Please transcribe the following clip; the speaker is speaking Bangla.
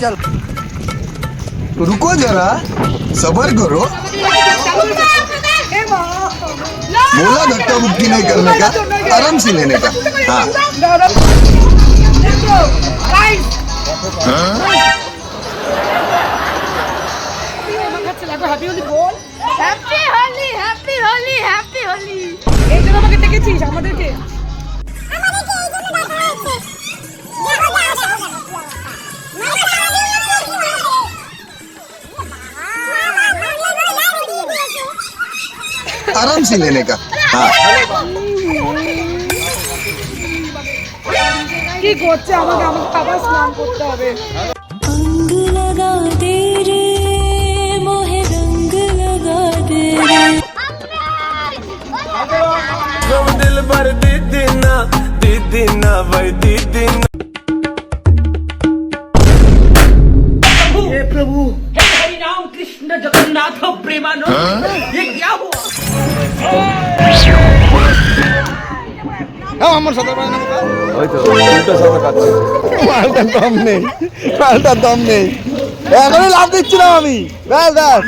चल रुको जरा सबर करो बोला धक्का मुक्की नहीं करने का आराम से लेने का हाँ হ্যাপি হোলি বল happy Holi happy Holi happy Holi এই জন্য আমাকে ডেকেছিস আমাদেরকে এই জন্য ডাকা হয়েছে आराम से लेने का हाँ কি করছে আমাকে আবার স্নান করতে হবে अंग लगा दे रे मोहे रंग लगा दे रे दिल भर दीदी ना भाई दीदी ना हे प्रभु हे हरि राम कृष्ण जगन्नाथ प्रेमानंद ये क्या हुआ আমার সাথে পায় না ওই তো উল্টো সাথে কাটছে মালটা দম নেই এখনই লাভ দিচ্ছিলাম আমি ব্যাস ব্যাস